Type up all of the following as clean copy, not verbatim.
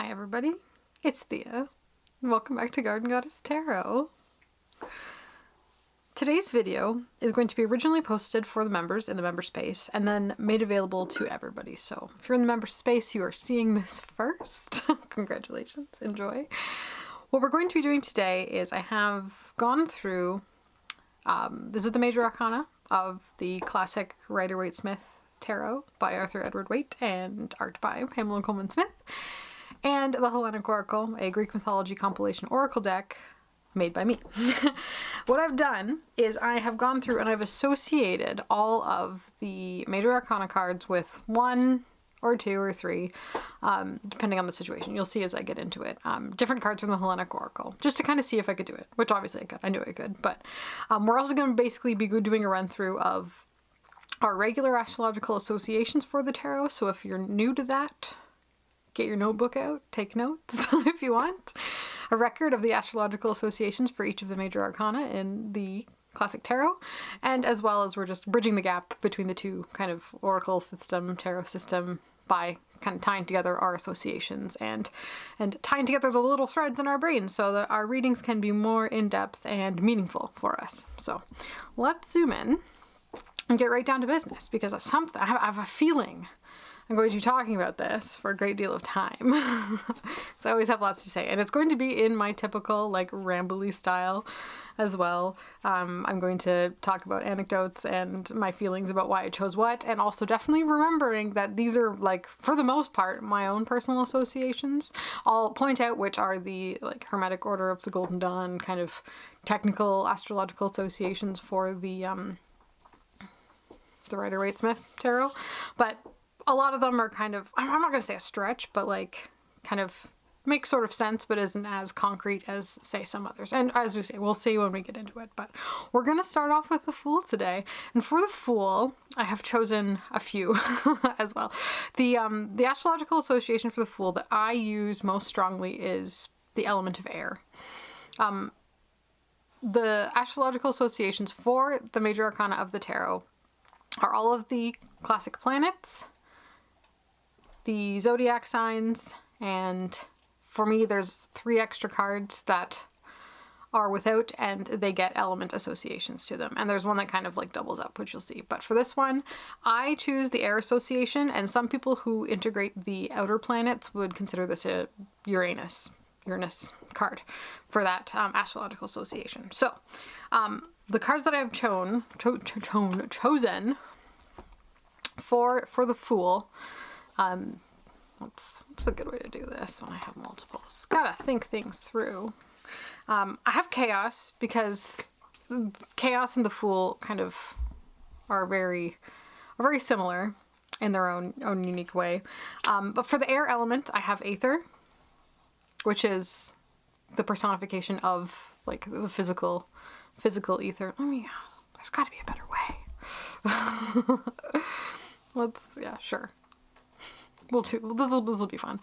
Hi everybody, it's Theia. Welcome back to Garden Goddess Tarot. Today's video is going to be originally posted for the members in the member space and then made available to everybody. So if you're in the member space, you are seeing this first. Congratulations, enjoy. What we're going to be doing today is I have gone through, this is the major arcana of the classic Rider-Waite-Smith Tarot by Arthur Edward Waite and art by Pamela Coleman Smith, and the Hellenic Oracle, a Greek mythology compilation oracle deck made by me. What I've done is I have gone through and I've associated all of the major arcana cards with one or two or three, depending on the situation. You'll see as I get into it. Different cards from the Hellenic Oracle, just to kind of see if I could do it, which obviously I could. I knew I could, but we're also going to basically be doing a run through of our regular astrological associations for the tarot. So if you're new to that, get your notebook out, take notes if you want. A record of the astrological associations for each of the major arcana in the classic tarot, and as well as we're just bridging the gap between the two kind of oracle system, tarot system, by kind of tying together our associations and tying together the little threads in our brains so that our readings can be more in-depth and meaningful for us. So let's zoom in and get right down to business, because I have a feeling I'm going to be talking about this for a great deal of time. So I always have lots to say, and it's going to be in my typical like rambly style as well. I'm going to talk about anecdotes and my feelings about why I chose what, and also definitely remembering that these are, like, for the most part, my own personal associations. I'll point out which are the like Hermetic Order of the Golden Dawn kind of technical astrological associations for the Rider-Waite-Smith tarot, but a lot of them are kind of, I'm not going to say a stretch, but like kind of make sort of sense, but isn't as concrete as, say, some others. And as we say, we'll see when we get into it, but we're going to start off with the Fool today. And for the Fool, I have chosen a few as well. The astrological association for the Fool that I use most strongly is the element of air. The astrological associations for the major arcana of the tarot are all of the classic planets, the zodiac signs, and for me there's 3 extra cards that are without and they get element associations to them, and there's one that kind of like doubles up, which you'll see. But for this one I choose the air association, and some people who integrate the outer planets would consider this a Uranus card for that astrological association. So the cards that I have chosen for the Fool, what's a good way to do this when I have multiples? Gotta think things through. I have Chaos, because Chaos and the Fool kind of are very similar in their own unique way. But for the air element, I have Aether, which is the personification of like the physical ether. There's got to be a better way. Sure. We'll do. This will be fun.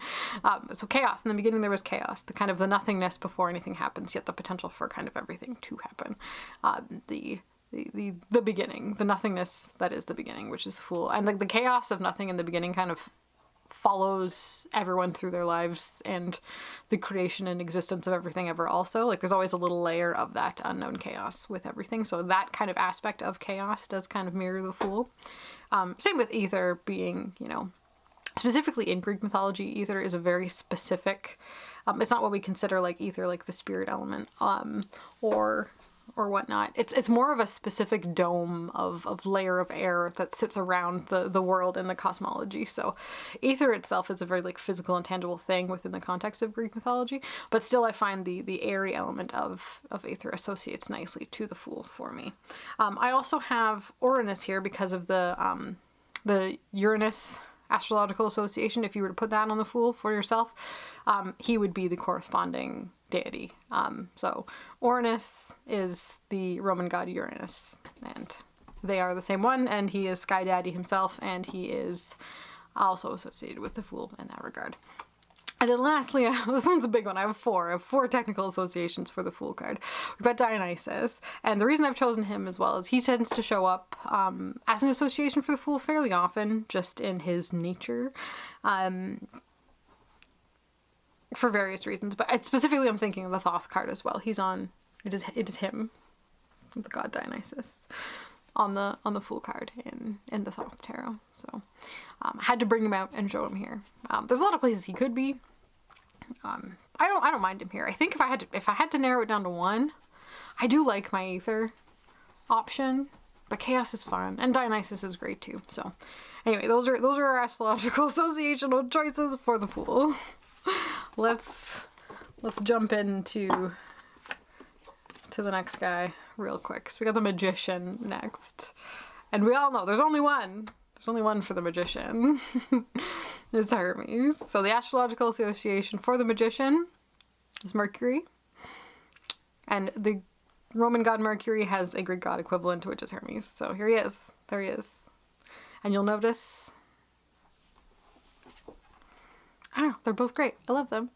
So Chaos. In the beginning, there was chaos, the kind of the nothingness before anything happens, yet the potential for kind of everything to happen. The beginning, the nothingness that is the beginning, which is the Fool, and like the chaos of nothing in the beginning kind of follows everyone through their lives and the creation and existence of everything ever. Also, like, there's always a little layer of that unknown chaos with everything, so that kind of aspect of chaos does kind of mirror the Fool. Same with Ether being, specifically in Greek mythology, Ether is a very specific, it's not what we consider like Ether, like the spirit element, or whatnot. It's more of a specific dome of layer of air that sits around the world and the cosmology. So Ether itself is a very like physical and tangible thing within the context of Greek mythology, but still I find the airy element of Aether associates nicely to the Fool for me. I also have Uranus here because of the Uranus astrological association. If you were to put that on the Fool for yourself, he would be the corresponding deity. So Uranus is the Roman god Uranus, and they are the same one, and he is Sky Daddy himself, and he is also associated with the Fool in that regard. And then lastly, this one's a big one. I have four technical associations for the Fool card. We've got Dionysus, and the reason I've chosen him as well is he tends to show up as an association for the Fool fairly often, just in his nature. for various reasons, but specifically I'm thinking of the Thoth card as well. He's on, it is him, the god Dionysus, on the Fool card in the Thoth tarot. So I had to bring him out and show him here. There's a lot of places he could be. I don't mind him here. I think if I had to narrow it down to one, I do like my Aether option, but Chaos is fun, and Dionysus is great too. So anyway, those are our astrological associational choices for the Fool. Let's jump into the next guy real quick. So we got the Magician next, and we all know there's only one. There's only one for the Magician. It's Hermes. So the astrological association for the Magician is Mercury, and the Roman god Mercury has a Greek god equivalent, which is Hermes. So here he is. There he is. And you'll notice, I don't know, they're both great. I love them.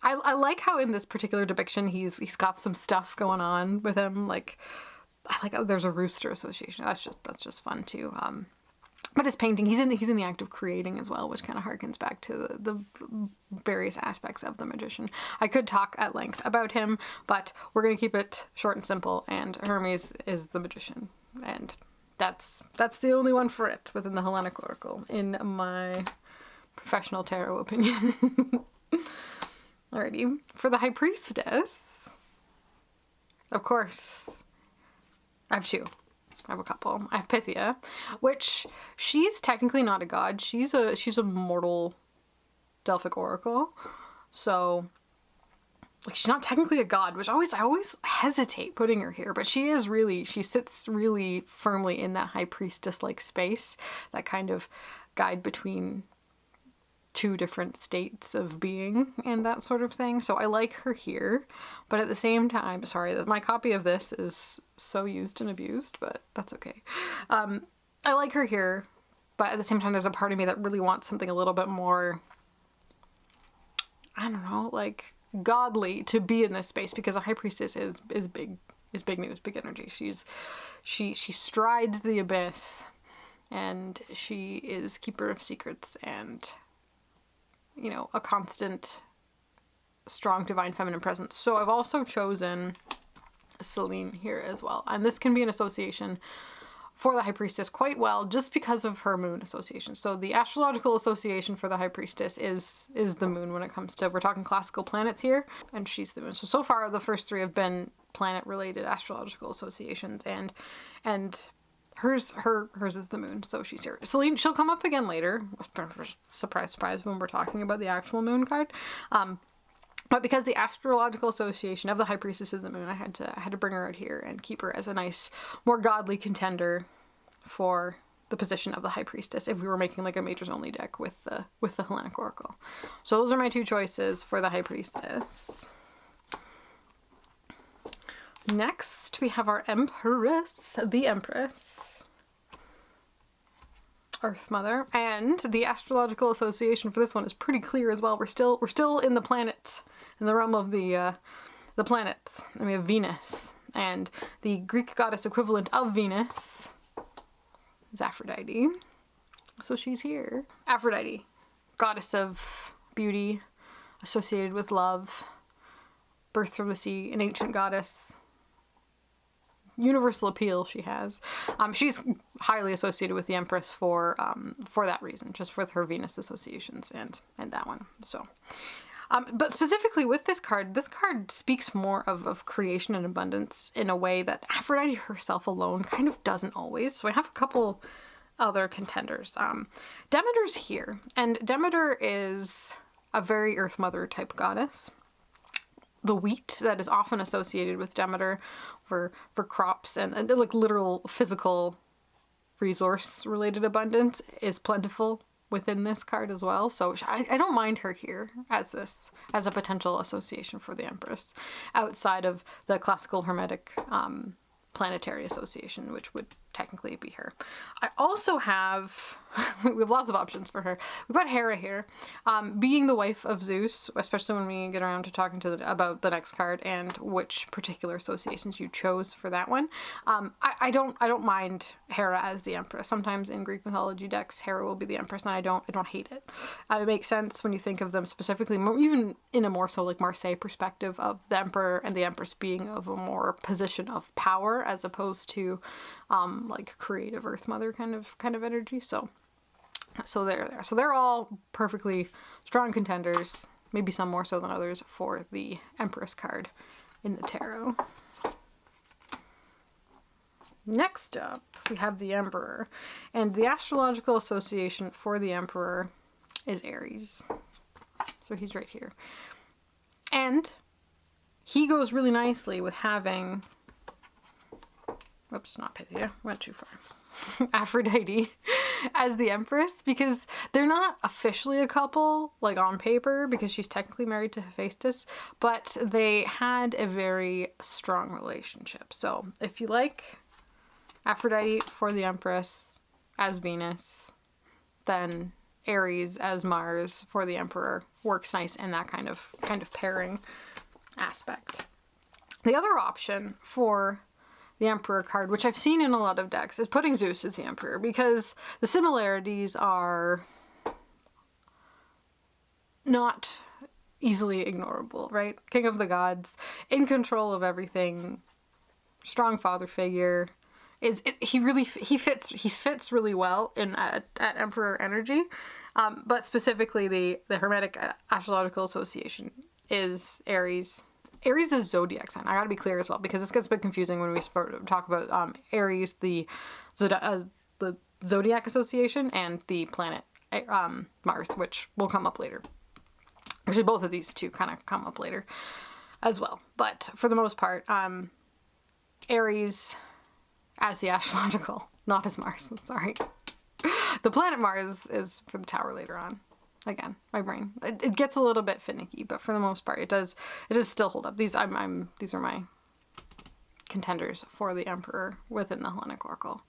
I like how in this particular depiction he's got some stuff going on with him. Like, I like how there's a rooster association. That's just fun too. But his painting, he's in the act of creating as well, which kind of harkens back to the various aspects of the Magician. I could talk at length about him, but we're gonna keep it short and simple. And Hermes is the Magician, and that's the only one for it within the Hellenic Oracle, in my professional tarot opinion. Alrighty, for the High Priestess, of course, I have two. I have a couple. I have Pythia, which she's technically not a god. She's a mortal Delphic oracle. So like she's not technically a god, which I always hesitate putting her here, but she sits really firmly in that high priestess like space, that kind of guide between two different states of being and that sort of thing. So I like her here, but at the same time, sorry that my copy of this is so used and abused, but that's okay. I like her here, but at the same time there's a part of me that really wants something a little bit more, I don't know, like godly to be in this space, because a high priestess is big news, big energy. She strides the abyss, and she is keeper of secrets, and you know, a constant, strong divine feminine presence. So I've also chosen Selene here as well. And this can be an association for the High Priestess quite well, just because of her moon association. So the astrological association for the High Priestess is the moon when it comes to, we're talking classical planets here, and she's the moon. So far the first three have been planet related astrological associations, and hers is the moon, so she's here. Selene, she'll come up again later. Surprise, when we're talking about the actual moon card. But because the astrological association of the High Priestess is the moon, I had to bring her out here and keep her as a nice, more godly contender for the position of the High Priestess if we were making like a majors only deck with the Hellenic Oracle. So those are my two choices for the High Priestess. Next, we have our Empress, the Empress, Earth Mother, and the astrological association for this one is pretty clear as well. We're still in the planets, in the realm of the planets, and we have Venus, and the Greek goddess equivalent of Venus is Aphrodite. So she's here. Aphrodite, goddess of beauty, associated with love, birth from the sea, an ancient goddess. Universal appeal she has. She's highly associated with the Empress for that reason, just with her Venus associations and that one. So, but specifically with this card speaks more of creation and abundance in a way that Aphrodite herself alone kind of doesn't always. So I have a couple other contenders. Demeter's here, and Demeter is a very Earth Mother type goddess. The wheat that is often associated with Demeter for crops and like literal physical resource related abundance is plentiful within this card as well. So I don't mind her here as a potential association for the Empress, outside of the classical hermetic planetary association, which would technically be her. I also have, we have lots of options for her. We've got Hera here, being the wife of Zeus, especially when we get around to talking about the next card and which particular associations you chose for that one. I don't mind Hera as the empress. Sometimes in Greek mythology decks, Hera will be the empress, and I don't hate it. It makes sense when you think of them specifically, even in a more so like Marseille perspective of the emperor and the empress being of a more position of power as opposed to like creative Earth Mother kind of energy. So they're there. So they're all perfectly strong contenders, maybe some more so than others, for the Empress card in the tarot. Next up, we have the Emperor, and the astrological association for the Emperor is Aries. So he's right here. And he goes really nicely with having, oops, not Pythia, went too far, Aphrodite as the Empress, because they're not officially a couple, like on paper, because she's technically married to Hephaestus, but they had a very strong relationship. So if you like Aphrodite for the Empress as Venus, then Aries as Mars for the Emperor works nice in that kind of pairing aspect. The other option for the Emperor card, which I've seen in a lot of decks, is putting Zeus as the Emperor, because the similarities are not easily ignorable, right? King of the gods, in control of everything, strong father figure. He fits really well in at Emperor energy, but specifically the Hermetic astrological association is Aries. Aries is zodiac sign. I gotta be clear as well, because this gets a bit confusing when we talk about Aries, the zodiac association, and the planet Mars, which will come up later. Actually, both of these two kind of come up later as well. But for the most part, Aries as the astrological, not as Mars. Sorry. The planet Mars is for the tower later on. Again, my brain. It gets a little bit finicky, but for the most part, it does still hold up. These are my contenders for the Emperor within the Hellenic Oracle.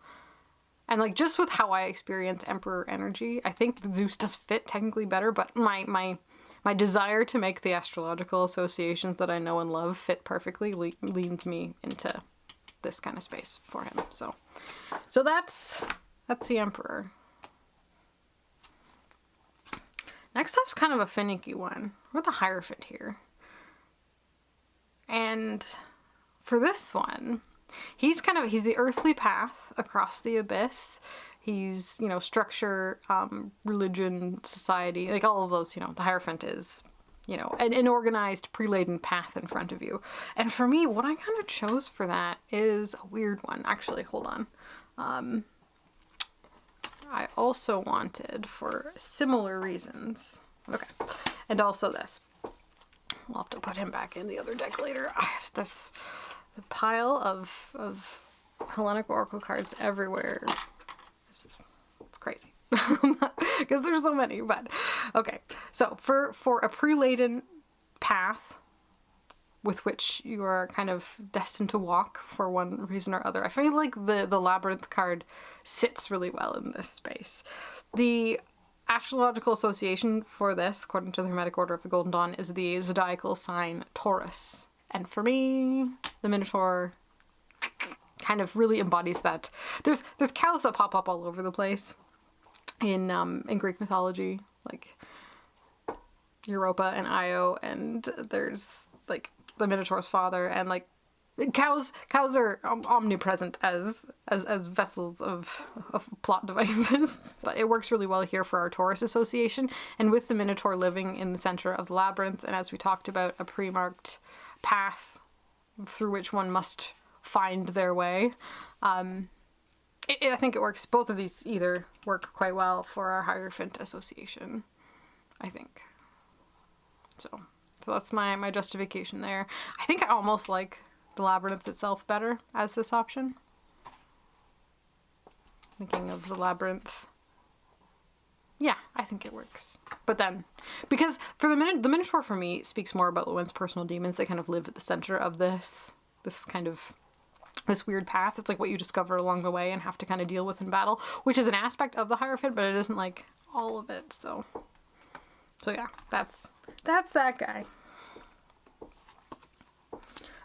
And like just with how I experience Emperor energy, I think Zeus does fit technically better, but my desire to make the astrological associations that I know and love fit perfectly leads me into this kind of space for him. So that's the Emperor. Next up's kind of a finicky one. We're the Hierophant here. And for this one, he's the earthly path across the abyss. He's, structure, religion, society, like all of those, the Hierophant is, an organized, pre-laden path in front of you. And for me, what I kind of chose for that is a weird one. Actually, hold on. I also wanted, for similar reasons, okay, and also this. We'll have to put him back in the other deck later. I have this pile of Hellenic Oracle cards everywhere. It's crazy. Because there's so many, but okay. So for a pre-laden path with which you are kind of destined to walk for one reason or other, I feel like the Labyrinth card sits really well in this space. The astrological association for this, according to the Hermetic Order of the Golden Dawn, is the zodiacal sign Taurus. And for me, the Minotaur kind of really embodies that. There's cows that pop up all over the place in Greek mythology, like Europa and Io, and there's like the Minotaur's father, and like cows are omnipresent as vessels of plot devices. But it works really well here for our Taurus association, and with the Minotaur living in the center of the labyrinth, and as we talked about, a pre-marked path through which one must find their way. I think it works. Both of these either work quite well for our Hierophant association, I think. So that's my justification there. I think I almost like the Labyrinth itself better as this option. Thinking of the Labyrinth. Yeah, I think it works. But then, because for the Minotaur for me speaks more about one's personal demons. They kind of live at the center of this kind of this weird path. It's like what you discover along the way and have to kind of deal with in battle, which is an aspect of the hierophant, but it isn't like all of it. So yeah, that's that guy.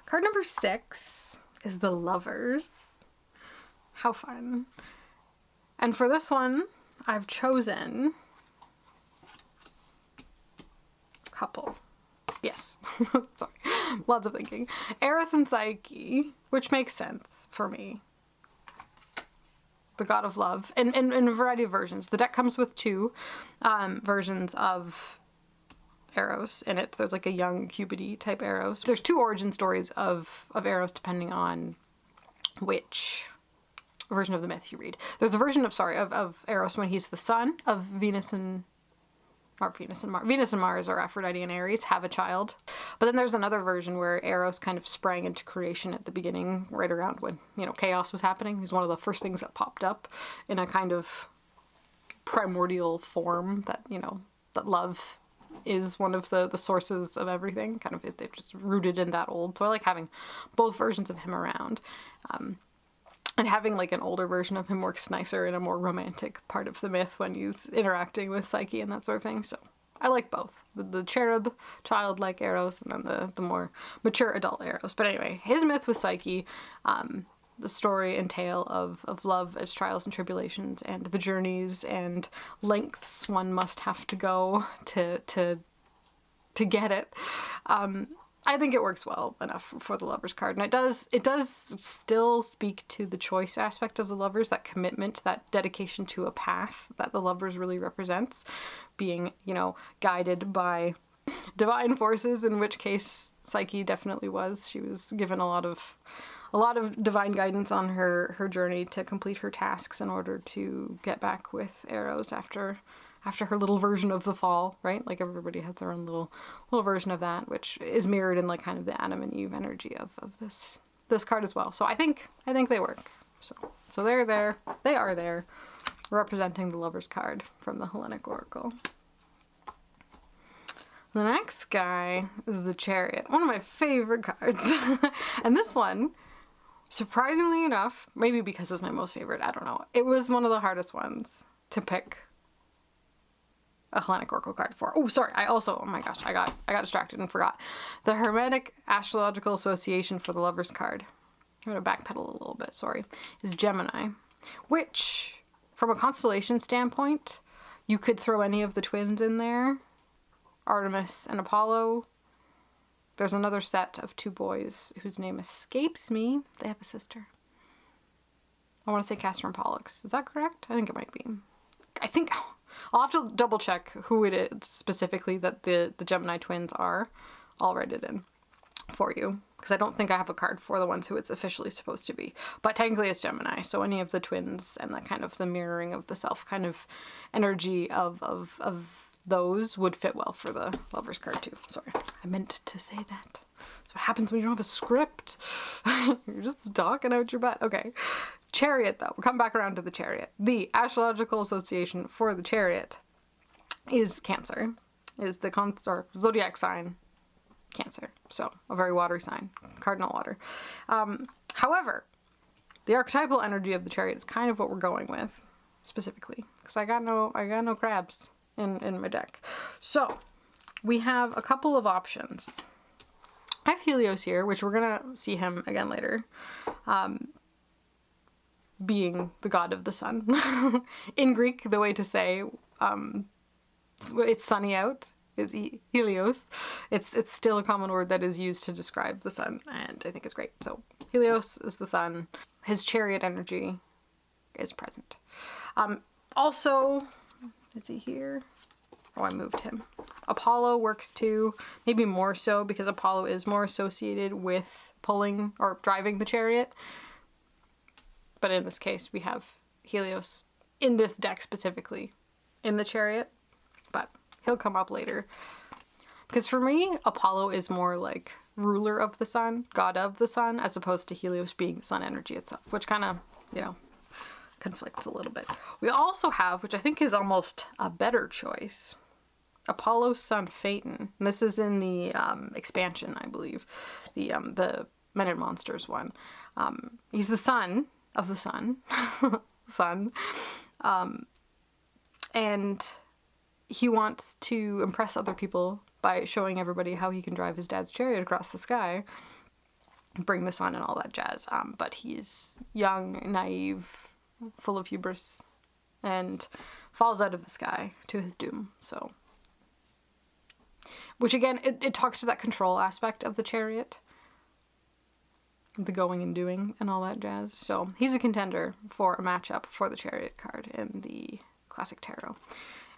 Card number 6 is the Lovers. How fun. And for this one, I've chosen couple. Yes. Sorry. Lots of thinking. Eros and Psyche, which makes sense for me. The god of love. And in a variety of versions. The deck comes with 2 versions of Eros in it. There's like a young Cupid type Eros. There's 2 origin stories of Eros depending on which version of the myth you read. There's a version of Eros when he's the son of Venus and Mars, or Aphrodite and Aries, have a child. But then there's another version where Eros kind of sprang into creation at the beginning, right around when, chaos was happening. He's one of the first things that popped up in a kind of primordial form that, that love is one of the sources of everything. Kind of, they're just rooted in that old. So I like having both versions of him around. And having like an older version of him works nicer in a more romantic part of the myth when he's interacting with Psyche and that sort of thing. So I like both. The cherub, childlike Eros, and then the more mature adult Eros. But anyway, his myth with Psyche, the story and tale of love as trials and tribulations, and the journeys and lengths one must have to go to get it. I think it works well enough for the Lovers card. And it does still speak to the choice aspect of the Lovers, that commitment, that dedication to a path that the Lovers really represents, being, guided by divine forces, in which case Psyche definitely was. She was given a lot of divine guidance on her journey to complete her tasks in order to get back with Eros after her little version of the fall, right? Like everybody has their own little version of that, which is mirrored in like kind of the Adam and Eve energy of this card as well. So I think they work. So they're there. They are there, representing the Lovers card from the Hellenic Oracle. The next guy is the Chariot, one of my favorite cards. And this one, surprisingly enough, maybe because it's my most favorite, I don't know, it was one of the hardest ones to pick a Hellenic Oracle card for. Oh, sorry. Oh my gosh, I got distracted and forgot. The Hermetic Astrological Association for the Lovers card, I'm going to backpedal a little bit, sorry, is Gemini, which, from a constellation standpoint, you could throw any of the twins in there, Artemis and Apollo. There's another set of 2 boys whose name escapes me. They have a sister. I want to say Castor and Pollux. Is that correct? I think it might be. I'll have to double check who it is specifically that the Gemini twins are. I'll write it in for you, because I don't think I have a card for the ones who it's officially supposed to be. But technically it's Gemini, so any of the twins and that kind of the mirroring of the self kind of energy of those would fit well for the Lovers card too. Sorry, I meant to say that. That's what happens when you don't have a script. You're just talking out your butt. Okay. Chariot, though. We'll come back around to the Chariot. The Astrological Association for the Chariot is Cancer. Is the zodiac sign Cancer. So, a very watery sign. Cardinal water. However, the archetypal energy of the Chariot is kind of what we're going with, specifically. Because I got no crabs in my deck. So, we have a couple of options. I have Helios here, which we're going to see him again later. Being the god of the sun. In Greek, the way to say it's sunny out is Helios. It's still a common word that is used to describe the sun, and I think it's great. So Helios is the sun. His chariot energy is present. Also, is he here? Oh, I moved him. Apollo works too, maybe more so because Apollo is more associated with pulling or driving the chariot. But in this case, we have Helios in this deck specifically in the Chariot, but he'll come up later. Because for me, Apollo is more like ruler of the sun, god of the sun, as opposed to Helios being sun energy itself, which kind of, conflicts a little bit. We also have, which I think is almost a better choice, Apollo's son Phaeton. And this is in the expansion, I believe, the Men and Monsters one. He's the son of the sun. Son. And he wants to impress other people by showing everybody how he can drive his dad's chariot across the sky, bring the sun and all that jazz. But he's young, naive, full of hubris, and falls out of the sky to his doom. So, which again, it talks to that control aspect of the chariot, the going and doing and all that jazz. So he's a contender for a matchup for the chariot card in the classic tarot.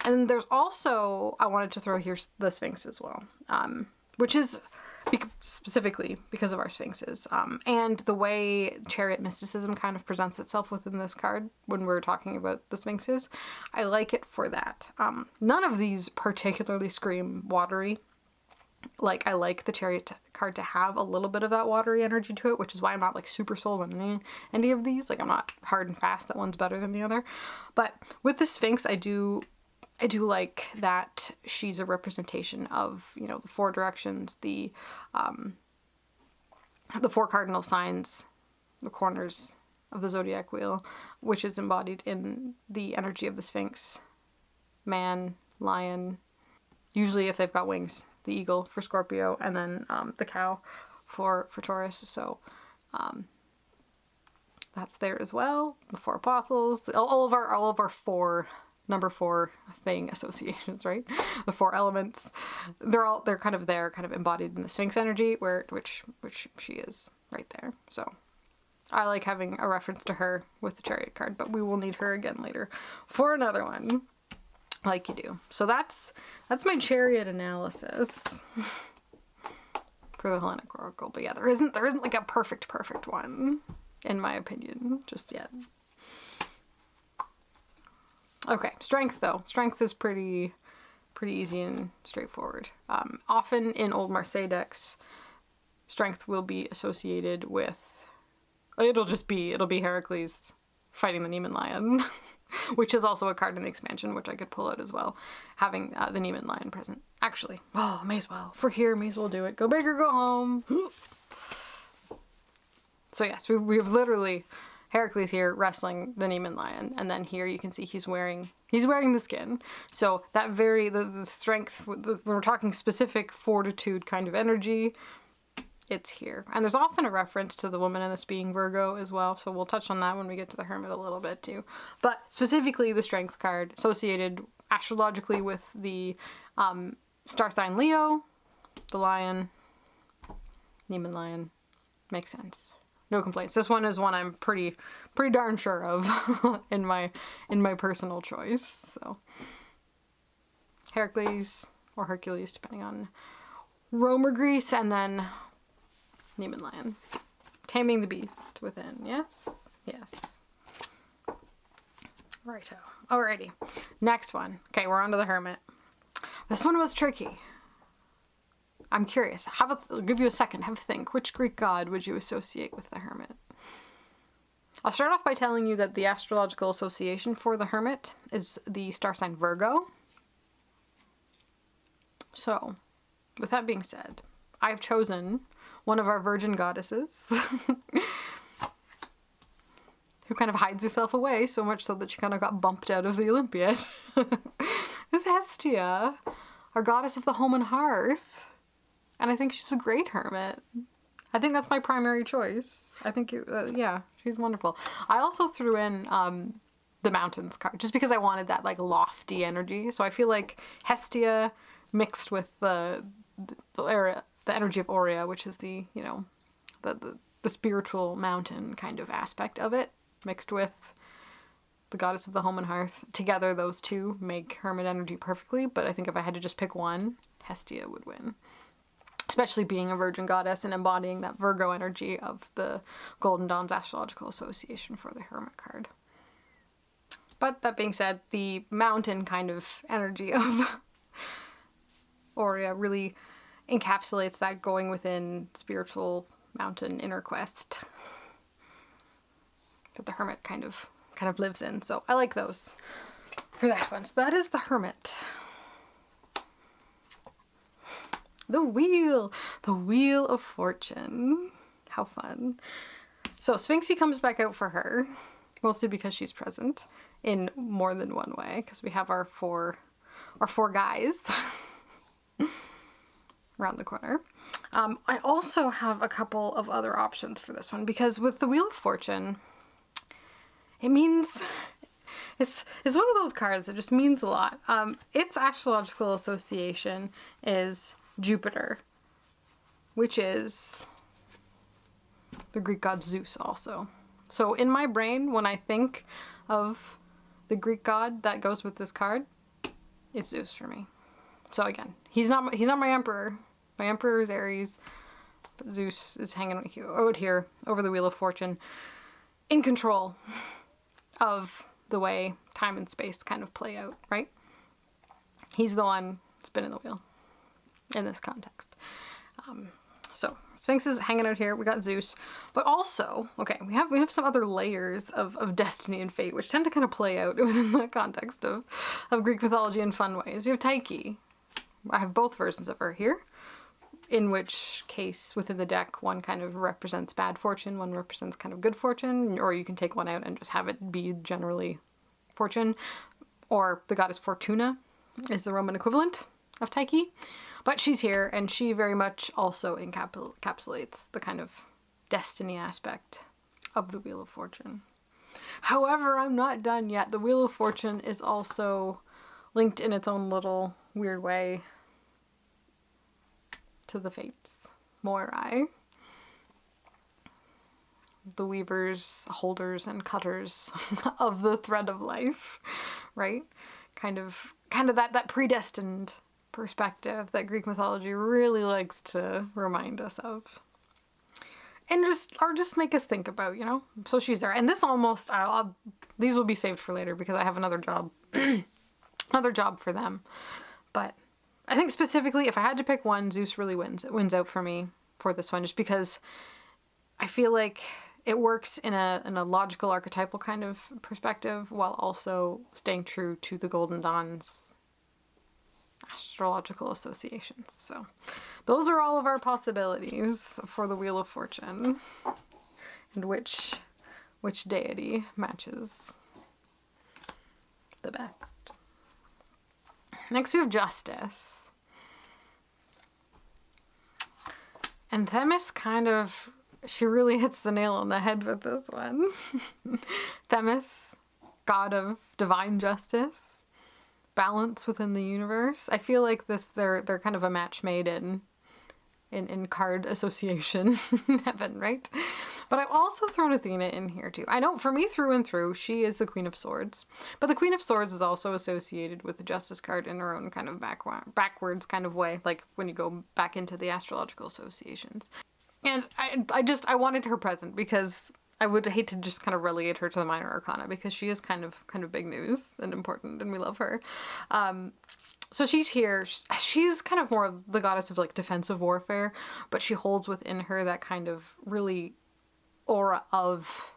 And there's also, I wanted to throw here the Sphinx as well, which is specifically because of our Sphinxes, and the way chariot mysticism kind of presents itself within this card when we're talking about the Sphinxes. I like it for that. None of these particularly scream watery. Like, I like the chariot card to have a little bit of that watery energy to it, which is why I'm not like super sold on any of these. Like, I'm not hard and fast that one's better than the other. But with the Sphinx, I do like that she's a representation of, you know, the four directions, the four cardinal signs, the corners of the zodiac wheel, which is embodied in the energy of the Sphinx. Man, lion, usually if they've got wings, the eagle for Scorpio, and then the cow for Taurus. So that's there as well. The four apostles, all of our number four thing associations, right? The four elements. They're kind of there, kind of embodied in the Sphinx energy, which she is right there. So I like having a reference to her with the chariot card, but we will need her again later for another one, like you do. So that's my chariot analysis for the Hellenic Oracle. But yeah, there isn't like a perfect one, in my opinion, just yet. Okay, strength though. Strength is pretty easy and straightforward. Often in Old Marseille decks, strength will be associated with, it'll be Heracles fighting the Neiman Lion, which is also a card in the expansion, which I could pull out as well, having the Neiman Lion present. Actually, may as well. For here, may as well do it. Go big or go home. So yes, we have literally Heracles here wrestling the Neiman Lion, and then here you can see he's wearing the skin. So that the strength, when we're talking specific fortitude kind of energy, it's here. And there's often a reference to the woman in this being Virgo as well, so we'll touch on that when we get to the Hermit a little bit too. But specifically the strength card associated astrologically with the star sign Leo, the lion, Neiman Lion. Makes sense. No complaints. This one is one I'm pretty darn sure of in my personal choice. So Heracles or Hercules, depending on Rome or Greece, and then Neiman Lion. Taming the beast within. Yes? Yes. Righto. Alrighty. Next one. Okay, we're on to the Hermit. This one was tricky. I'm curious. I'll give you a second. Have a think. Which Greek god would you associate with the Hermit? I'll start off by telling you that the astrological association for the Hermit is the star sign Virgo. So, with that being said, I've chosen one of our virgin goddesses who kind of hides herself away, so much so that she kind of got bumped out of the Olympiad. It's Hestia, our goddess of the home and hearth. And I think she's a great hermit. I think that's my primary choice. I think, yeah, she's wonderful. I also threw in the mountains card, just because I wanted that like lofty energy. So I feel like Hestia mixed with the energy of Aurea, which is the, you know, the spiritual mountain kind of aspect of it, mixed with the goddess of the home and hearth. Together, those two make hermit energy perfectly. But I think if I had to just pick one, Hestia would win. Especially being a virgin goddess and embodying that Virgo energy of the Golden Dawn's astrological association for the Hermit card. But that being said, the mountain kind of energy of Aurea really encapsulates that going within spiritual mountain inner quest that the Hermit kind of lives in. So I like those for that one. So that is the Hermit. The Wheel of Fortune. How fun. So Sphinxy comes back out for her, mostly because she's present in more than one way, because we have our four guys around the corner. I also have a couple of other options for this one, because with the Wheel of Fortune, it means it's one of those cards that just means a lot. Its astrological association is Jupiter, which is the Greek god Zeus also. So in my brain, when I think of the Greek god that goes with this card, it's Zeus for me. So again, he's not my emperor. My emperor is Aries, but Zeus is hanging out here over the Wheel of Fortune, in control of the way time and space kind of play out, right? He's the one spinning the wheel in this context. So Sphinx is hanging out here. We got Zeus, but also, okay, we have some other layers of destiny and fate, which tend to kind of play out within the context of Greek mythology in fun ways. We have Tyche. I have both versions of her here, in which case within the deck, one kind of represents bad fortune, one represents kind of good fortune, or you can take one out and just have it be generally fortune, or the goddess Fortuna is the Roman equivalent of Tyche. But she's here, and she very much also encapsulates the kind of destiny aspect of the Wheel of Fortune. However, I'm not done yet. The Wheel of Fortune is also linked in its own little weird way to the Fates, Moirai, the weavers, holders, and cutters of the thread of life, right? Kind of that predestined perspective that Greek mythology really likes to remind us of, and just make us think about, you know. So she's there, and this almost these will be saved for later because I have another job for them. But I think specifically, if I had to pick one, Zeus really wins. It wins out for me for this one, just because I feel like it works in a logical, archetypal kind of perspective, while also staying true to the Golden Dawn's astrological associations. So those are all of our possibilities for the Wheel of Fortune, and which deity matches the best. Next we have Justice. And Themis she really hits the nail on the head with this one. Themis, god of divine justice, balance within the universe. I feel like they're kind of a match made in card association heaven, right? But I've also thrown Athena in here too. I know for me, through and through, she is the Queen of Swords, but the Queen of Swords is also associated with the Justice card in her own kind of backwards kind of way, like when you go back into the astrological associations. And I wanted her present because I would hate to just kind of relegate her to the minor arcana, because she is kind of big news and important, and we love her. So she's here. She's kind of more of the goddess of like defensive warfare, but she holds within her that kind of really aura of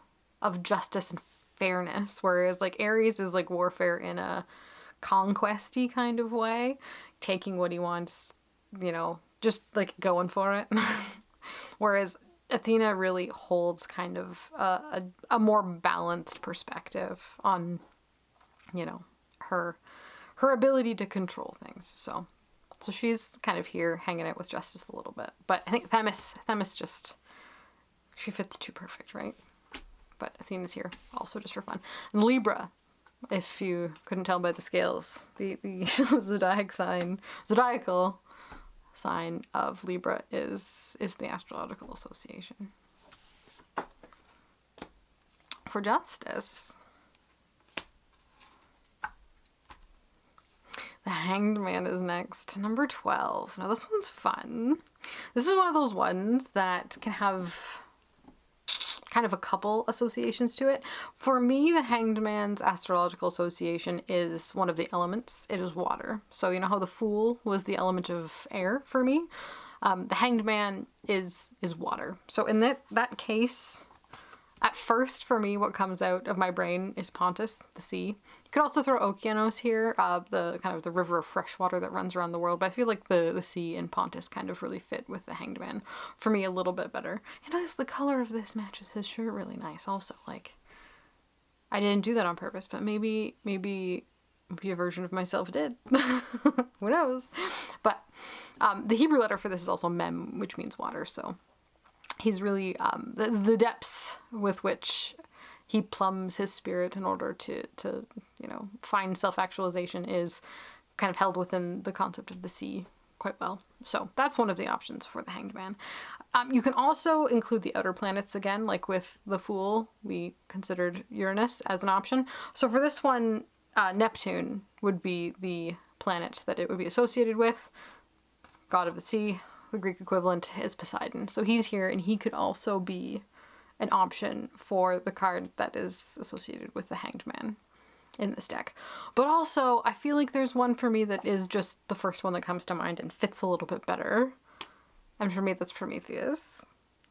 justice and fairness, whereas like Aries is like warfare in a conquesty kind of way, taking what he wants, you know, just like going for it. Whereas Athena really holds kind of a more balanced perspective on, you know, her ability to control things. So she's kind of here hanging out with Justice a little bit. But I think Themis just, she fits too perfect, right? But Athena's here also just for fun. And Libra, if you couldn't tell by the scales, the zodiacal sign of Libra is the astrological association. For Justice, the Hanged Man is next, number 12. Now this one's fun. This is one of those ones that can have kind of a couple associations to it. For me, the Hanged Man's astrological association is one of the elements. It is water. So you know how the Fool was the element of air for me? The Hanged Man is water. So in that case, At first, for me, what comes out of my brain is Pontus, the sea. You could also throw Okeanos here, the kind of the river of fresh water that runs around the world. But I feel like the sea and Pontus kind of really fit with the Hanged Man for me a little bit better. And the color of this matches his shirt really nice. Also, like, I didn't do that on purpose, but maybe a version of myself did. Who knows? But the Hebrew letter for this is also Mem, which means water. So he's really the depths with which he plumbs his spirit in order to find self-actualization is kind of held within the concept of the sea quite well. So that's one of the options for the Hanged Man. You can also include the outer planets again, like with the Fool, we considered Uranus as an option. So for this one, Neptune would be the planet that it would be associated with, god of the sea. The Greek equivalent is Poseidon. So he's here, and he could also be an option for the card that is associated with the Hanged Man in this deck. But also, I feel like there's one for me that is just the first one that comes to mind and fits a little bit better. And for me, that's Prometheus.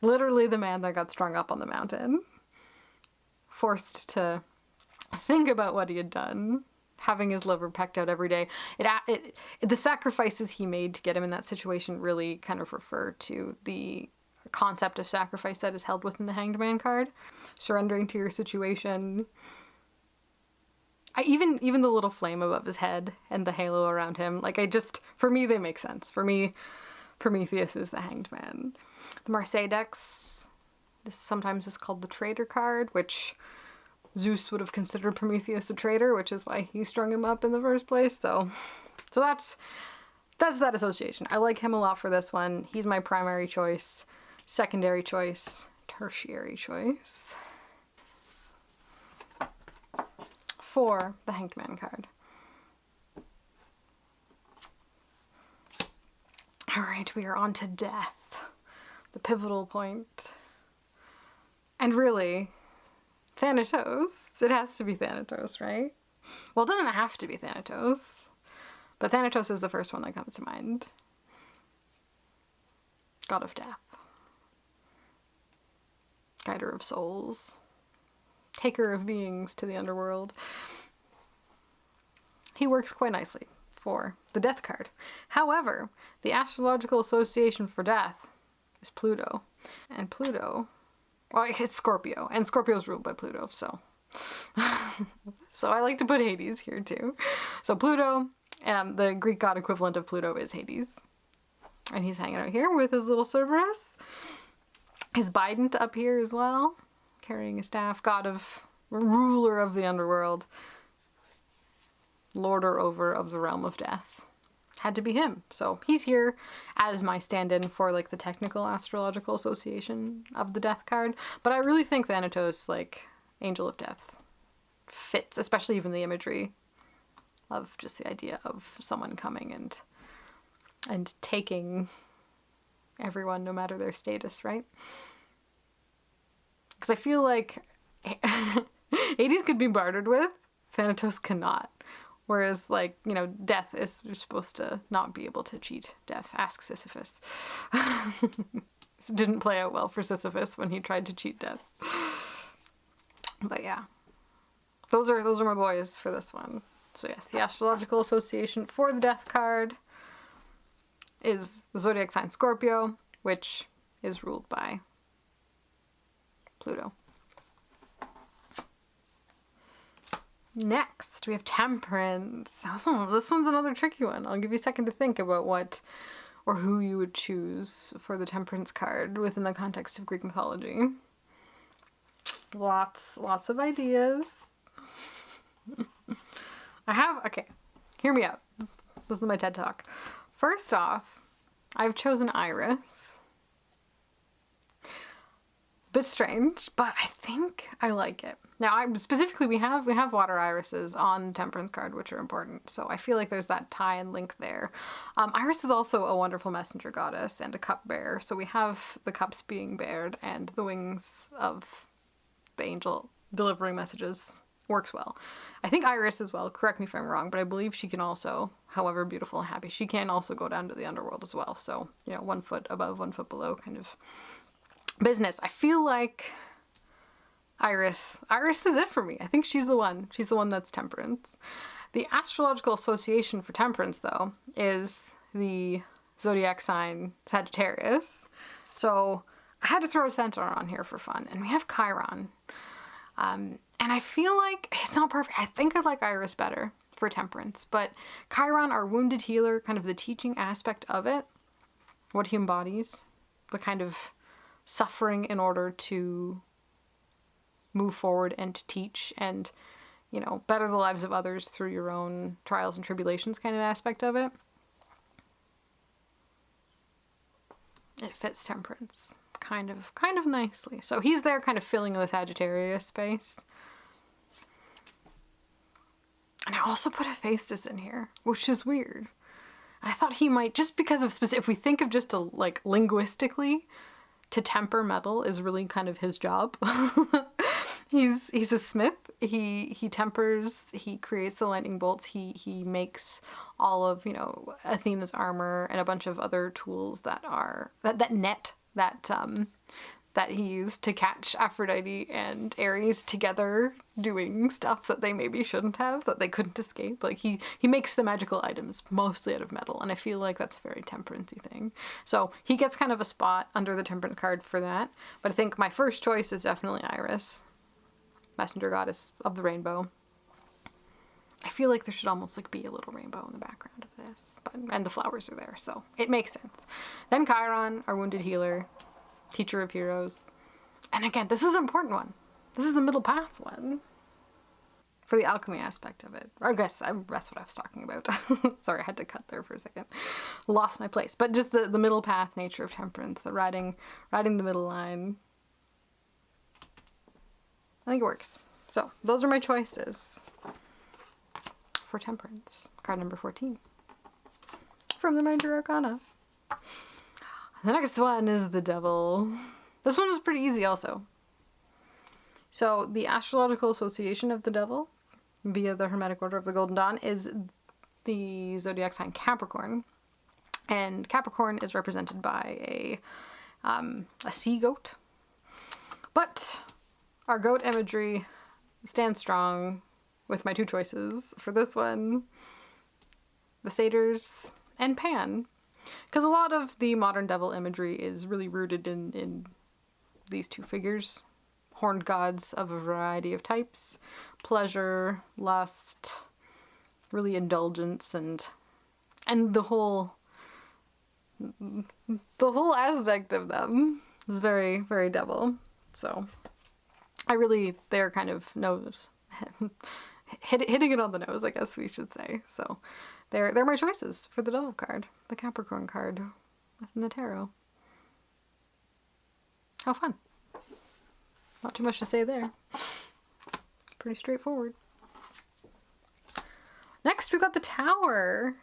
Literally the man that got strung up on the mountain. Forced to think about what he had done. Having his liver pecked out every day. The sacrifices he made to get him in that situation really kind of refer to the concept of sacrifice that is held within the Hanged Man card. Surrendering to your situation. Even the little flame above his head and the halo around him, for me, they make sense. For me, Prometheus is the Hanged Man. The Marseille decks, this sometimes is called the traitor card, which Zeus would have considered Prometheus a traitor, which is why he strung him up in the first place. So that's that association. I like him a lot for this one. He's my primary choice, secondary choice, tertiary choice for the Hanged Man card. All right, we are on to death, the pivotal point. And really, Thanatos. It has to be Thanatos, right? Well, it doesn't have to be Thanatos, but Thanatos is the first one that comes to mind. God of death. Guider of souls. Taker of beings to the underworld. He works quite nicely for the death card. However, the astrological association for death is Pluto. And Pluto, well, it's Scorpio, and Scorpio is ruled by Pluto, so. So I like to put Hades here too. So Pluto, the Greek god equivalent of Pluto is Hades. And he's hanging out here with his little Cerberus. His Bident up here as well, carrying a staff, ruler of the underworld, lorder over of the realm of death. Had to be him. So he's here as my stand-in for like the technical astrological association of the death card. But I really think Thanatos, like Angel of Death, fits, especially even the imagery of just the idea of someone coming and taking everyone no matter their status, right? Because I feel like Hades could be bartered with, Thanatos cannot. Whereas, like, death is supposed to not be able to cheat death. Ask Sisyphus. Didn't play out well for Sisyphus when he tried to cheat death. But yeah. Those are my boys for this one. So yes, the astrological association for the death card is the zodiac sign Scorpio, which is ruled by Pluto. Next, we have Temperance. This one's another tricky one. I'll give you a second to think about what or who you would choose for the Temperance card within the context of Greek mythology. Lots of ideas. Okay, hear me out. This is my TED Talk. First off, I've chosen Iris. Bit strange, but I think I like it. Now, we have water irises on the Temperance card, which are important, so I feel like there's that tie and link there. Iris is also a wonderful messenger goddess and a cupbearer, so we have the cups being bared and the wings of the angel delivering messages works well. I think Iris as well, correct me if I'm wrong, but I believe she can also, however beautiful and happy, she can also go down to the underworld as well, so, 1 foot above, 1 foot below kind of business. I feel like Iris. Iris is it for me. I think she's the one. She's the one that's Temperance. The astrological association for Temperance, though, is the zodiac sign Sagittarius. So I had to throw a centaur on here for fun. And we have Chiron. And I feel like it's not perfect. I think I like Iris better for Temperance. But Chiron, our wounded healer, kind of the teaching aspect of it, what he embodies, the kind of suffering in order to move forward and to teach and, you know, better the lives of others through your own trials and tribulations kind of aspect of it. It fits Temperance kind of nicely. So he's there kind of filling the Sagittarius space. And I also put Hephaestus in here, which is weird. I thought he might, just because of specific, if we think of just like linguistically, to temper metal is really kind of his job. He's a smith. He tempers. He creates the lightning bolts. He makes all of, you know, Athena's armor and a bunch of other tools that are that net that he used to catch Aphrodite and Ares together doing stuff that they maybe shouldn't have, that they couldn't escape. Like he makes the magical items mostly out of metal, and I feel like that's a very Temperance-y thing. So he gets kind of a spot under the Temperance card for that. But I think my first choice is definitely Iris, messenger goddess of the rainbow. I feel like there should almost like be a little rainbow in the background of this, and the flowers are there, so it makes sense. Then Chiron, our wounded healer, teacher of heroes. And again, this is an important one. This is the middle path one for the alchemy aspect of it. I guess that's what I was talking about. Sorry, I had to cut there for a second. Lost my place. But just the middle path nature of Temperance, the riding the middle line. I think it works. So those are my choices for Temperance. Card number 14 from the Major Arcana. The next one is the Devil. This one was pretty easy also. So the astrological association of the Devil via the Hermetic Order of the Golden Dawn is the zodiac sign Capricorn. And Capricorn is represented by a sea goat. But our goat imagery stands strong with my two choices for this one, the satyrs and Pan. Because a lot of the modern devil imagery is really rooted in these two figures, horned gods of a variety of types, pleasure, lust, really indulgence, and the whole aspect of them is very, very devil. So they're kind of hitting it on the nose, I guess we should say. So they're my choices for the Devil card, the Capricorn card within the tarot. How fun. Not too much to say there. Pretty straightforward. Next, we've got the Tower.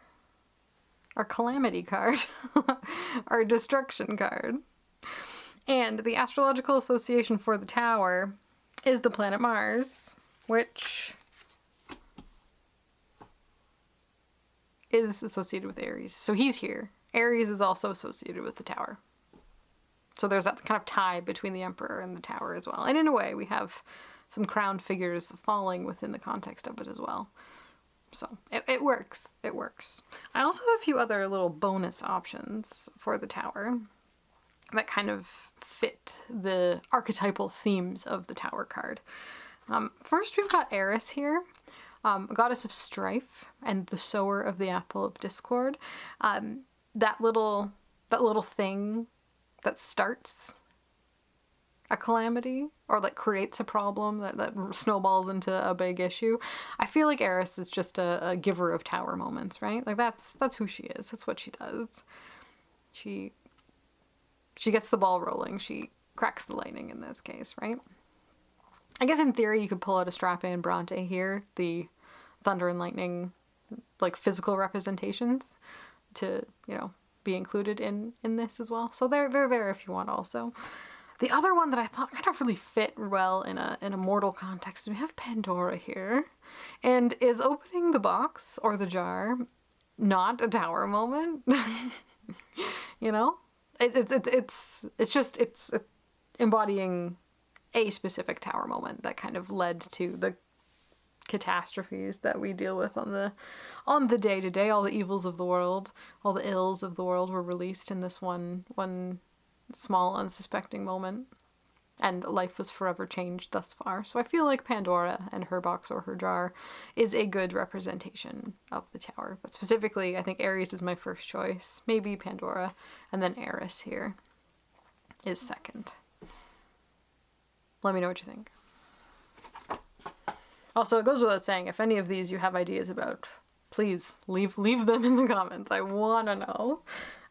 Our Calamity card. Our Destruction card. And the astrological association for the Tower is the planet Mars, which is associated with Aries. So he's here. Aries is also associated with the Tower. So there's that kind of tie between the Emperor and the Tower as well. And in a way, we have some crowned figures falling within the context of it as well. So it works. It works. I also have a few other little bonus options for the Tower that kind of fit the archetypal themes of the Tower card. First, we've got Eris here. A goddess of strife and the sower of the apple of discord. That little thing that starts a calamity or like creates a problem that snowballs into a big issue. I feel like Eris is just a giver of Tower moments, right? Like that's who she is. That's what she does. She gets the ball rolling. She cracks the lightning in this case, right? I guess in theory you could pull out Astrape and Bronte here, the thunder and lightning, like physical representations, to, you know, be included in this as well. So they're there if you want also. The other one that I thought kind of really fit well in a mortal context, we have Pandora here, and is opening the box or the jar not a Tower moment? You know, it's embodying a specific tower moment that kind of led to the catastrophes that we deal with on the day-to-day. All the evils of the world, all the ills of the world were released in this one small unsuspecting moment, and life was forever changed thus far. So I feel like Pandora and her box or her jar is a good representation of the tower. But specifically, I think Aries is my first choice, maybe Pandora, and then Eris here is second. Let me know what you think. Also, it goes without saying, if any of these you have ideas about, please leave them in the comments. I want to know.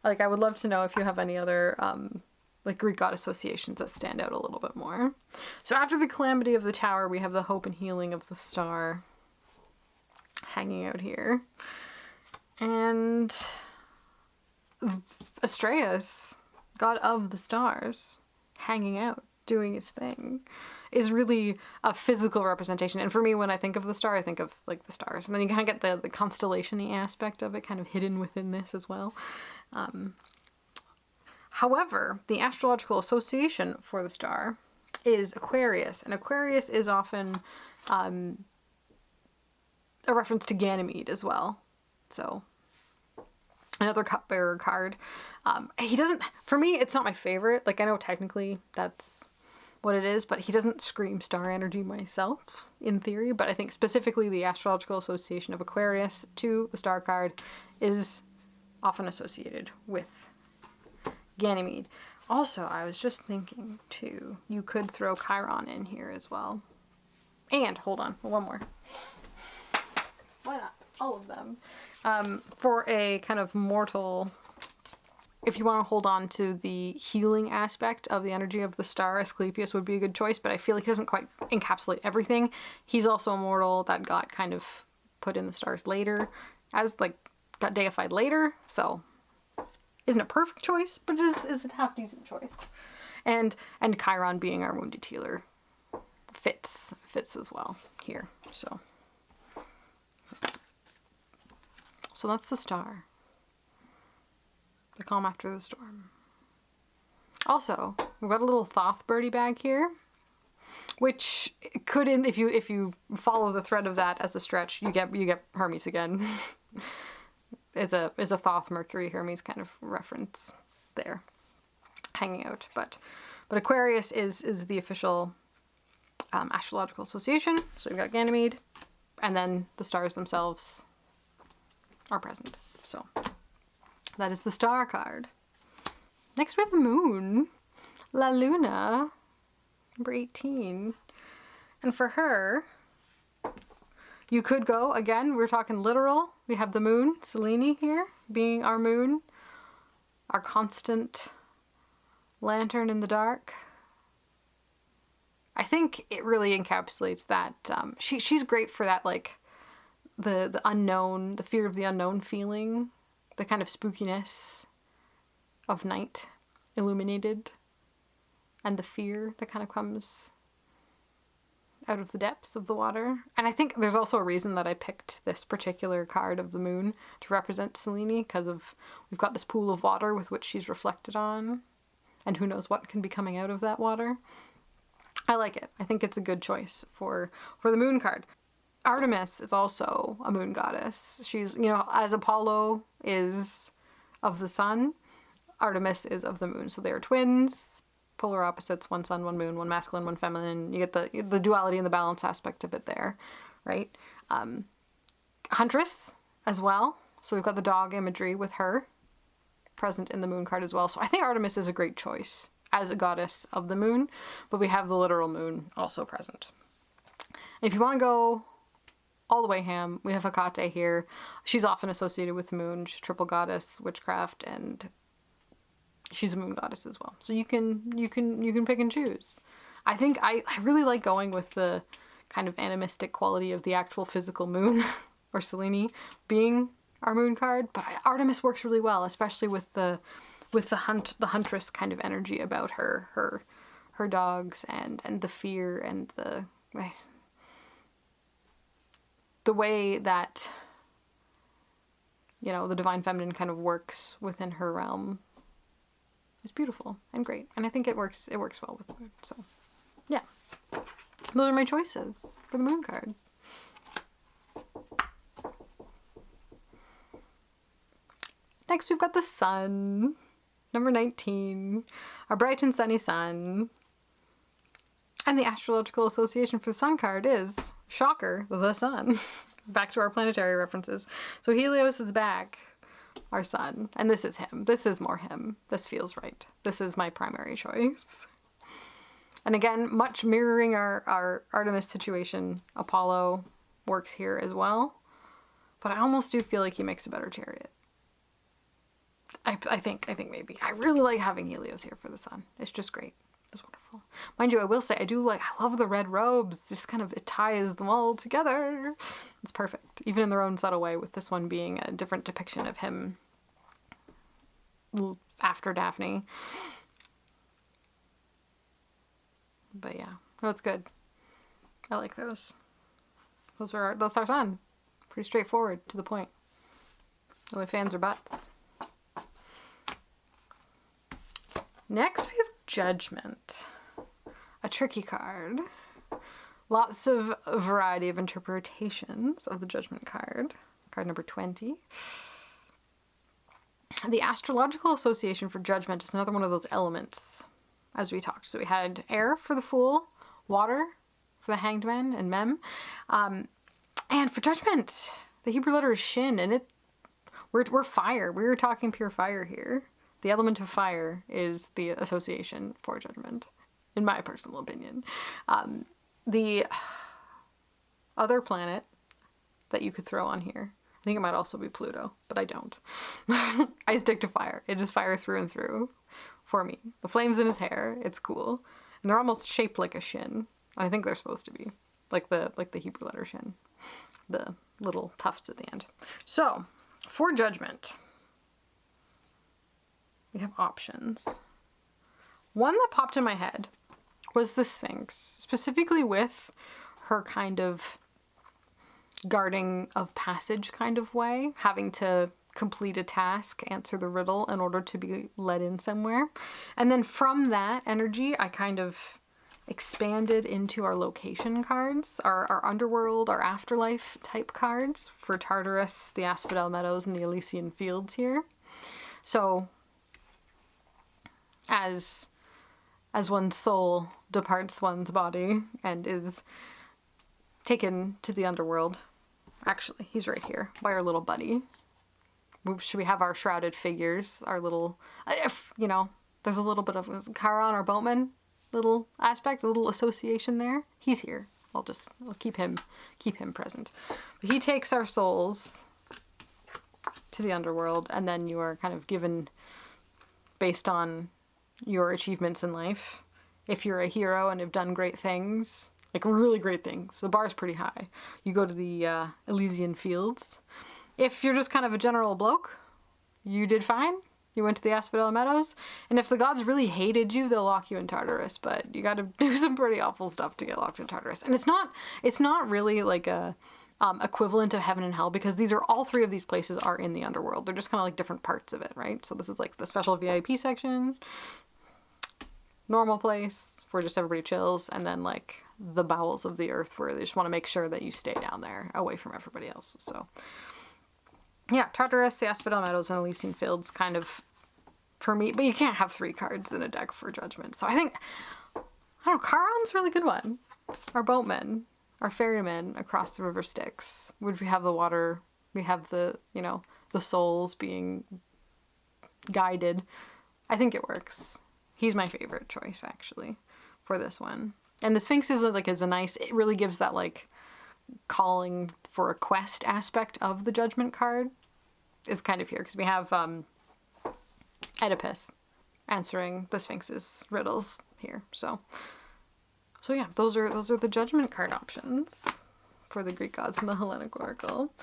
Like, I would love to know if you have any other like Greek god associations that stand out a little bit more. So after the calamity of the tower, we have the hope and healing of the star hanging out here. And Astraeus, god of the stars, hanging out, doing his thing, is really a physical representation. And for me, when I think of the star, I think of like the stars. And then you kind of get the constellation-y aspect of it kind of hidden within this as well. However, the astrological association for the star is Aquarius, and Aquarius is often a reference to Ganymede as well. So, another cupbearer card. He doesn't, for me, it's not my favorite. Like, I know technically that's what it is, but he doesn't scream star energy myself, in theory. But I think specifically the astrological association of Aquarius to the star card is often associated with Ganymede. Also, I was just thinking too, you could throw Chiron in here as well. And, hold on, one more. Why not? All of them. For a kind of mortal, if you want to hold on to the healing aspect of the energy of the star, Asclepius would be a good choice, but I feel like he doesn't quite encapsulate everything. He's also a mortal that got kind of put in the stars later, as like, got deified later, so isn't a perfect choice, but is a half-decent choice. And Chiron being our wounded healer fits as well here. So that's the star. The calm after the storm. Also, we've got a little Thoth birdie bag here, which could, if you follow the thread of that as a stretch, you get Hermes again. It's a Thoth Mercury Hermes kind of reference there, hanging out. But Aquarius is the official astrological association. So we've got Ganymede, and then the stars themselves are present. So that is the star card. Next we have the moon, La Luna, number 18, and for her, you could go, again, we're talking literal. We have the moon, Selene here, being our moon, our constant lantern in the dark. I think it really encapsulates that. She's great for that, like, the unknown, the fear of the unknown feeling, the kind of spookiness of night illuminated, and the fear that kind of comes out of the depths of the water. And I think there's also a reason that I picked this particular card of the moon to represent Selene, because of we've got this pool of water with which she's reflected on, and who knows what can be coming out of that water. I like it. I think it's a good choice for the moon card. Artemis is also a moon goddess. She's, as Apollo is of the sun, Artemis is of the moon. So they are twins, polar opposites, one sun, one moon, one masculine, one feminine. You get the duality and the balance aspect of it there, right? Huntress as well. So we've got the dog imagery with her present in the moon card as well. So I think Artemis is a great choice as a goddess of the moon, but we have the literal moon also present. If you want to go all the way ham, we have Hecate here. She's often associated with the moon. She's triple goddess, witchcraft, and she's a moon goddess as well. So you can pick and choose. I think I really like going with the kind of animistic quality of the actual physical moon, or Selene being our moon card, but Artemis works really well, especially with the huntress kind of energy about her dogs and the fear and the way that the divine feminine kind of works within her realm is beautiful and great, and I think it works well with the moon. So yeah, those are my choices for the moon card. Next, we've got the sun, number 19, our bright and sunny sun. And the astrological association for the sun card is, shocker, the sun. Back to our planetary references. So Helios is back, our sun, and this is him. This is more him. This feels right. This is my primary choice. And again, much mirroring our Artemis situation, Apollo works here as well. But I almost do feel like he makes a better chariot. I think maybe. I really like having Helios here for the sun. It's just great. It's wonderful. Mind you, I will say, I love the red robes. Just kind of, it ties them all together. It's perfect. Even in their own subtle way, with this one being a different depiction of him after Daphne. But yeah, no, it's good. I like those. That's our sun. Pretty straightforward, to the point. No ifs, ands, or buts. Next, we have Judgment. A tricky card. Lots of variety of interpretations of the Judgment card. Card number 20. The astrological association for Judgment is another one of those elements, as we talked. So we had air for the Fool, water for the Hanged Man and Mem. And for Judgment, the Hebrew letter is Shin, and we're fire. We're talking pure fire here. The element of fire is the association for Judgment, in my personal opinion. The other planet that you could throw on here, I think it might also be Pluto, but I don't. I stick to fire. It is fire through and through for me. The flames in his hair, it's cool. And they're almost shaped like a shin. I think they're supposed to be. Like the Hebrew letter shin. The little tufts at the end. So, for Judgment, we have options. One that popped in my head was the Sphinx, specifically with her kind of guarding of passage kind of way, having to complete a task, answer the riddle in order to be led in somewhere. And then from that energy, I kind of expanded into our location cards, our underworld, our afterlife type cards for Tartarus, the Asphodel Meadows, and the Elysian Fields here. So as one's soul departs one's body and is taken to the underworld, actually, he's right here by our little buddy. Should we have our shrouded figures, our little, there's a little bit of Chiron, our boatman, little aspect, a little association there. He's here. I'll keep him present. But he takes our souls to the underworld, and then you are kind of given, based on your achievements in life, if you're a hero and have done great things, like really great things, the bar's pretty high, you go to the Elysian Fields. If you're just kind of a general bloke, you did fine. You went to the Asphodel Meadows. And if the gods really hated you, they'll lock you in Tartarus. But you got to do some pretty awful stuff to get locked in Tartarus. And it's not really like a equivalent to heaven and hell, because all three of these places are in the underworld. They're just kind of like different parts of it, right? So this is like the special VIP section, normal place where just everybody chills, and then like the bowels of the earth where they just want to make sure that you stay down there away from everybody else. So yeah, Tartarus, the Asphodel Meadows, and Elysian Fields kind of for me, but you can't have 3 cards in a deck for Judgment. So I don't know, Charon's a really good one. Our boatmen, our ferrymen across the river Styx. Would we have the water? We have the souls being guided. I think it works. He's my favorite choice, actually, for this one. And the Sphinx is a nice, it really gives that like calling for a quest aspect of the Judgment card is kind of here, because we have Oedipus answering the Sphinx's riddles here. So yeah, those are the Judgment card options for the Greek gods and the Hellenic oracle.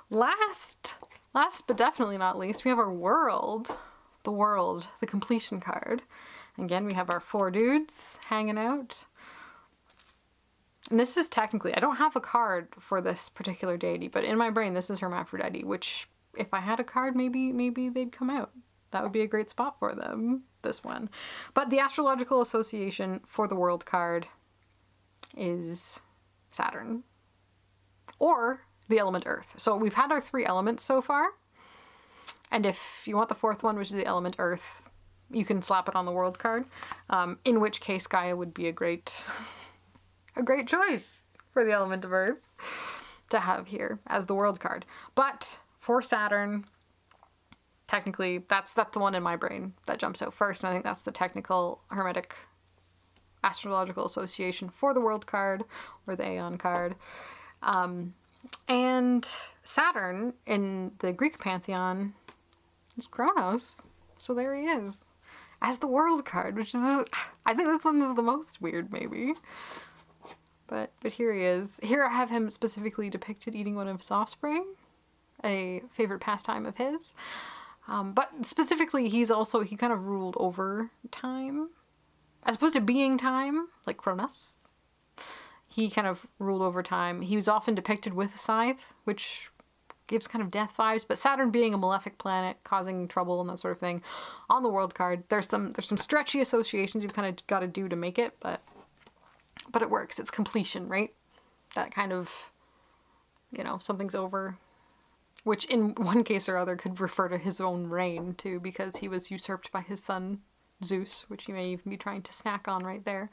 Last but definitely not least, we have our world, the completion card. Again, we have our 4 dudes hanging out. And this is technically, I don't have a card for this particular deity, but in my brain, this is Hermaphrodite, which if I had a card, maybe they'd come out. That would be a great spot for them, this one. But the astrological association for the world card is Saturn, or the element Earth. So we've had our 3 elements so far, and if you want the 4th one, which is the element Earth, you can slap it on the world card, in which case Gaia would be a great choice for the element of Earth to have here as the world card. But for Saturn, technically, that's the one in my brain that jumps out first, and I think that's the technical Hermetic Astrological association for the world card, or the Aeon card. And Saturn in the Greek pantheon is Kronos. So there he is as the world card, which is, I think this one is the most weird maybe. But here he is. Here I have him specifically depicted eating one of his offspring, a favorite pastime of his. But specifically, he kind of ruled over time, as opposed to being time, like Cronus. He kind of ruled over time. He was often depicted with a scythe, which gives kind of death vibes, but Saturn being a malefic planet, causing trouble and that sort of thing, on the world card, there's some stretchy associations you've kind of got to do to make it, but it works. It's completion, right? That kind of, something's over. Which in one case or other could refer to his own reign too, because he was usurped by his son Zeus, which he may even be trying to snack on right there.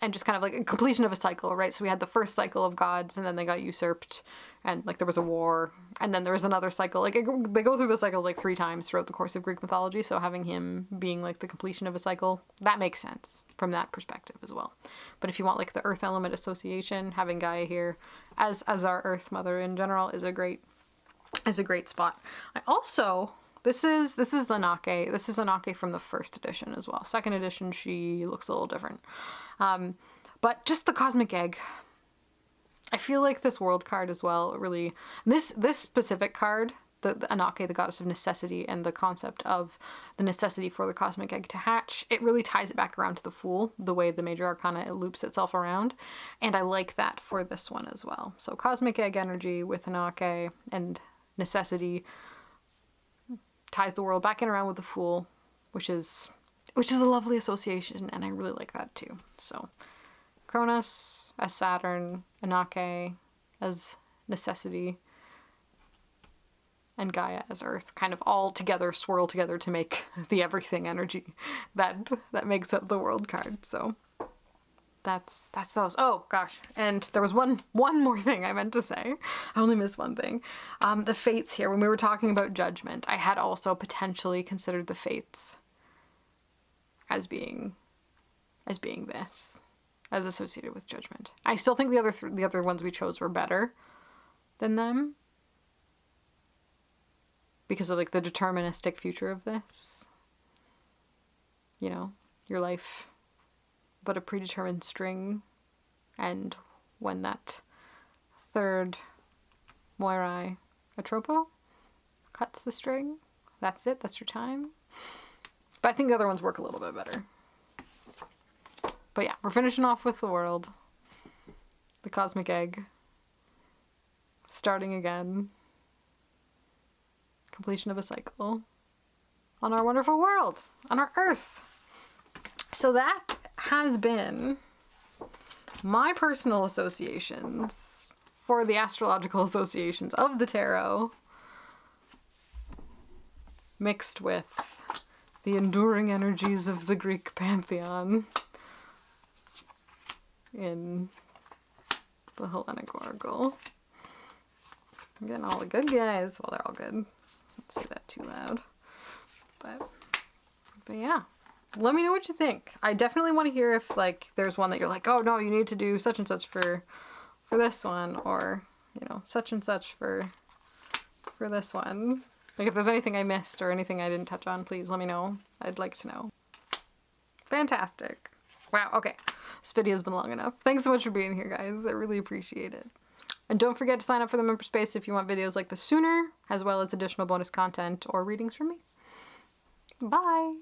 And just kind of like a completion of a cycle, right? So we had the first cycle of gods, and then they got usurped, and like there was a war, and then there was another cycle. Like they go through the cycles like 3 times throughout the course of Greek mythology, so having him being like the completion of a cycle, that makes sense from that perspective as well. But if you want like the earth element association, having Gaia here as our earth mother in general is a great spot. I also, this is Anake. This is Anake from the 1st edition as well. 2nd edition, she looks a little different. But just the cosmic egg. I feel like this world card as well, really, this specific card, the Anake, the goddess of necessity, and the concept of the necessity for the cosmic egg to hatch, it really ties it back around to the Fool, the way the major arcana, it loops itself around. And I like that for this one as well. So cosmic egg energy with Anake and necessity ties the world back in around with the Fool, which is a lovely association, and I really like that too. So Cronus as Saturn, Anake as necessity, and Gaia as Earth, kind of all together, swirl together to make the everything energy that makes up the world card. So that's those. Oh gosh, and there was one more thing I meant to say. I only missed one thing. The fates here. When we were talking about Judgement, I had also potentially considered the fates as being this, as associated with Judgement. I still think the other ones we chose were better than them, because of like the deterministic future of this. Your life but a predetermined string, and when that 3rd Moirai Atropo cuts the string, that's it, that's your time. But I think the other ones work a little bit better. But yeah, we're finishing off with the world, the cosmic egg, starting again, completion of a cycle on our wonderful world, on our Earth. So that has been my personal associations for the astrological associations of the tarot, mixed with the enduring energies of the Greek pantheon in the Hellenic oracle. I'm getting all the good guys. Well, they're all good. Don't say that too loud. But yeah. Let me know what you think. I definitely want to hear if like there's one that you're like, oh no, you need to do such and such for this one, or such and such for this one. Like if there's anything I missed or anything I didn't touch on, please let me know. I'd like to know. Fantastic. Wow, okay. This video's been long enough. Thanks so much for being here, guys. I really appreciate it. And don't forget to sign up for the member space if you want videos like this sooner, as well as additional bonus content or readings from me. Bye!